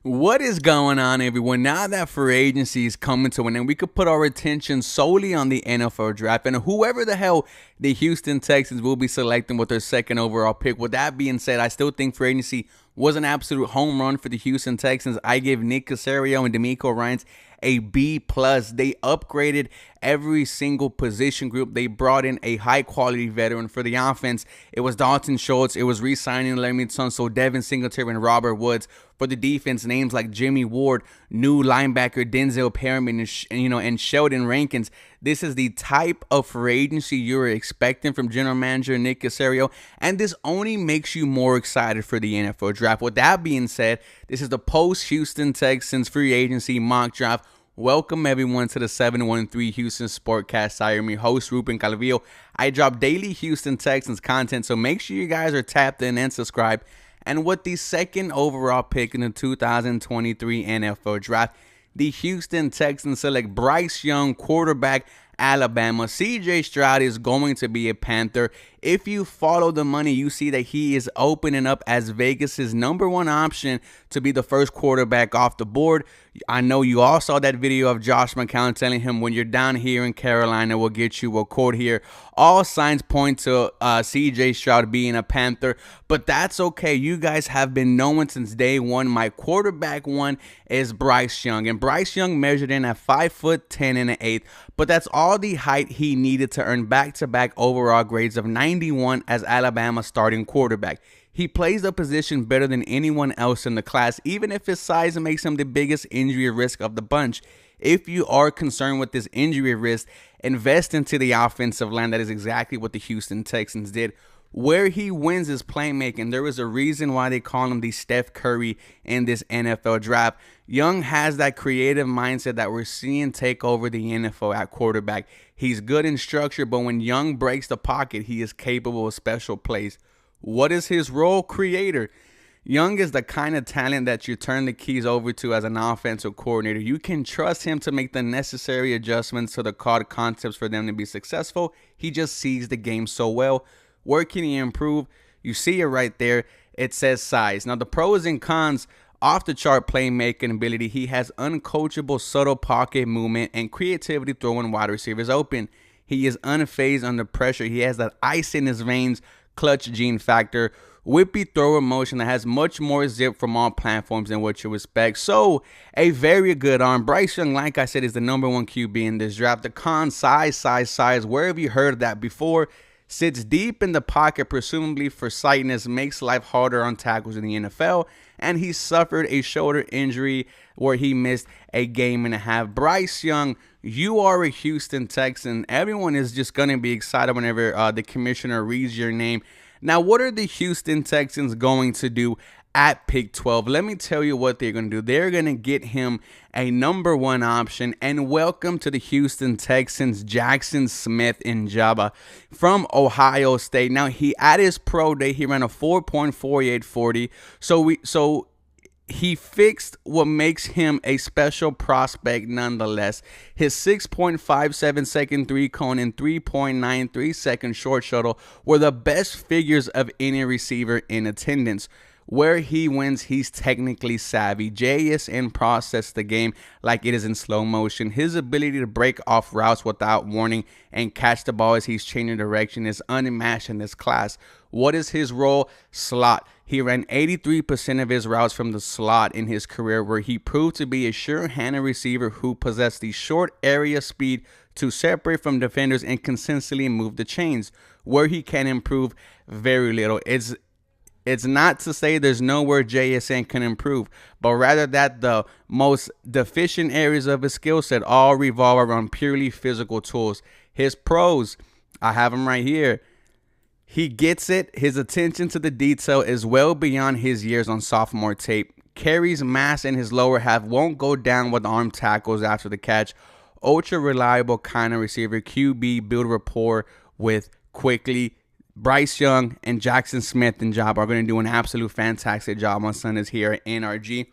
What is going on, everyone? Now that free agency is coming to an end, we could put our attention solely on the NFL draft and whoever the hell the Houston Texans will be selecting with their second overall pick. With that being said, I still think free agency was an absolute home run for the Houston Texans. I give Nick Caserio and D'Amico Ryans a B+. They upgraded every single position group. They brought in a high-quality veteran for the offense. It was Dalton Schultz. It was re-signing Laremy Tunsil, Devin Singletary, and Robert Woods. For the defense, names like Jimmy Ward, new linebacker Denzel Perryman, and Sheldon Rankins. This is the type of free agency you were expecting from general manager Nick Caserio, and this only makes you more excited for the NFL draft. With that being said, this is the post-Houston Texans free agency mock draft. Welcome everyone to the 713 Houston Sportcast. I am your host, Ruben Calvillo. I drop daily Houston Texans content, so make sure you guys are tapped in and subscribed. And with the second overall pick in the 2023 NFL Draft, the Houston Texans select Bryce Young, quarterback, Alabama. CJ Stroud is going to be a Panther. If you follow the money, you see that he is opening up as Vegas's #1 option to be the first quarterback off the board. I know you all saw that video of Josh McCown telling him, when you're down here in Carolina, we'll get you a quote here. All signs point to CJ Stroud being a Panther, but that's okay. You guys have been knowing since day one. My quarterback one is Bryce Young, and Bryce Young measured in at 5'10" and an eighth, but that's all the height he needed to earn back-to-back overall grades of 91 as Alabama's starting quarterback. He plays the position better than anyone else in the class, even if his size makes him the biggest injury risk of the bunch. If you are concerned with this injury risk, invest into the offensive line. That is exactly what the Houston Texans did. Where he wins is playmaking. There is a reason why they call him the Steph Curry in this NFL draft. Young has that creative mindset that we're seeing take over the NFL at quarterback. He's good in structure, but when Young breaks the pocket, he is capable of special plays. What is his role? Creator. Young is the kind of talent that you turn the keys over to as an offensive coordinator. You can trust him to make the necessary adjustments to the card concepts for them to be successful. He just sees the game so well. Where can he improve? You see it right there. It says size. Now, the pros and cons: off the chart playmaking ability. He has uncoachable subtle pocket movement and creativity throwing wide receivers open. He is unfazed under pressure. He has that ice in his veins clutch gene factor, whippy thrower motion that has much more zip from all platforms than what you expect. So a very good arm. Bryce Young, like I said, is the #1 QB in this draft. The con: size. Where have you heard of that before? Sits deep in the pocket, presumably for sightness, makes life harder on tackles in the NFL, and he suffered a shoulder injury where he missed a game and a half. Bryce Young, you are a Houston Texan. Everyone is just going to be excited whenever the commissioner reads your name. Now, what are the Houston Texans going to do at pick 12? Let me tell you what they're going to do. They're going to get him a #1 option, and welcome to the Houston Texans, Jackson Smith-Njigba from Ohio State. Now, he at his pro day, he ran a 4.4840. So he fixed what makes him a special prospect nonetheless. His 6.57 second three cone and 3.93 second short shuttle were the best figures of any receiver in attendance. Where he wins, he's technically savvy. JSN processed the game like it is in slow motion. His ability to break off routes without warning and catch the ball as he's changing direction is unmatched in this class. What is his role? Slot. He ran 83% of his routes from the slot in his career, where he proved to be a sure-handed receiver who possessed the short area speed to separate from defenders and consistently move the chains. Where he can improve, very little. It's not to say there's nowhere JSN can improve, but rather that the most deficient areas of his skill set all revolve around purely physical tools. His pros, I have them right here. He gets it. His attention to the detail is well beyond his years on sophomore tape. Carries mass in his lower half, won't go down with arm tackles after the catch. Ultra reliable kind of receiver. QB, build rapport with quickly. Bryce Young and Jackson Smith-Njigba are going to do an absolute fantastic job on Sundays here at NRG.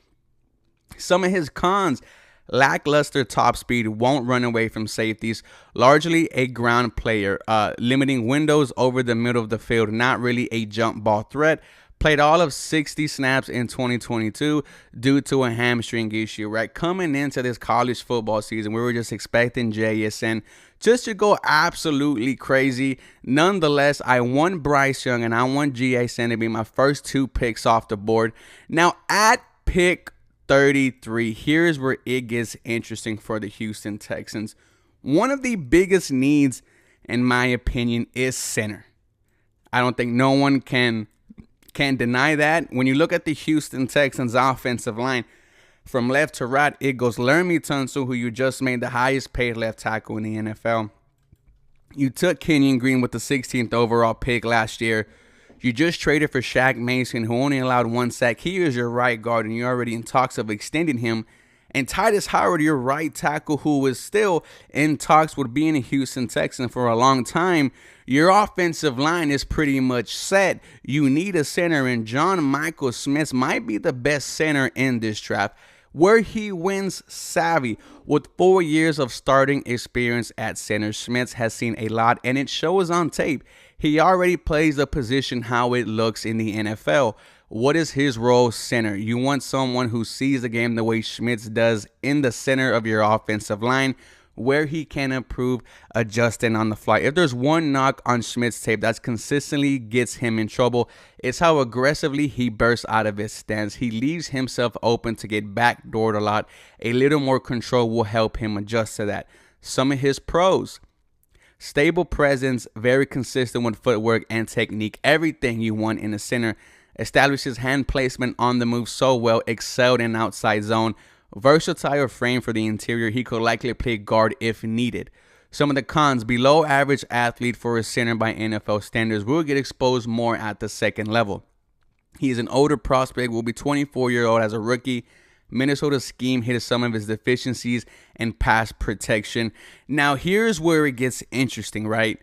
Some of his cons: lackluster top speed, won't run away from safeties, largely a ground player, limiting windows over the middle of the field, not really a jump ball threat. Played all of 60 snaps in 2022 due to a hamstring issue, right? Coming into this college football season, we were just expecting JSN just to go absolutely crazy. Nonetheless, I want Bryce Young and I want JSN to be my first 2 picks off the board. Now, at pick 33, here's where it gets interesting for the Houston Texans. One of the biggest needs, in my opinion, is center. I don't think no one can deny that. When you look at the Houston Texans offensive line, from left to right, it goes Laramie Tunsil, who you just made the highest paid left tackle in the NFL. You took Kenyon Green with the 16th overall pick last year. You just traded for Shaq Mason, who only allowed 1 sack. He is your right guard, and you're already in talks of extending him. And Titus Howard, your right tackle, who is still in talks with being a Houston Texan for a long time. Your offensive line is pretty much set. You need a center, and John Michael Smith might be the best center in this draft. Where he wins savvy. With 4 years of starting experience at center, Smith has seen a lot, and it shows on tape. He already plays the position how it looks in the NFL. What is his role? Center. You want someone who sees the game the way Schmitz does in the center of your offensive line, where he can improve adjusting on the fly. If there's one knock on Schmidt's tape that's consistently gets him in trouble, it's how aggressively he bursts out of his stance. He leaves himself open to get backdoored a lot. A little more control will help him adjust to that. Some of his pros: stable presence, very consistent with footwork and technique. Everything you want in a center. Establishes hand placement on the move so well. Excelled in outside zone. Versatile frame for the interior. He could likely play guard if needed. Some of the cons: below average athlete for a center by NFL standards. Will get exposed more at the second level. He is an older prospect. Will be 24-year-old as a rookie. Minnesota scheme hit some of his deficiencies in pass protection. Now here's where it gets interesting, right?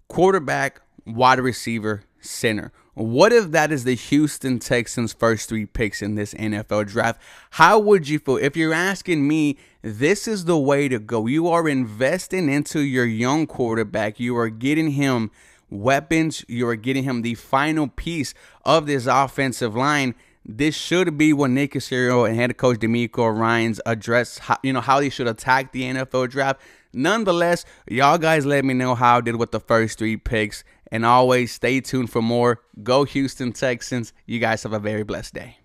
Quarterback, wide receiver, center. What if that is the Houston Texans' first 3 picks in this NFL draft? How would you feel? If you're asking me, this is the way to go. You are investing into your young quarterback. You are getting him weapons. You are getting him the final piece of this offensive line. This should be what Nick Caserio and head coach D'Amico Ryans address, how they should attack the NFL draft. Nonetheless, y'all guys let me know how I did with the first 3 picks. And always stay tuned for more. Go Houston Texans. You guys have a very blessed day.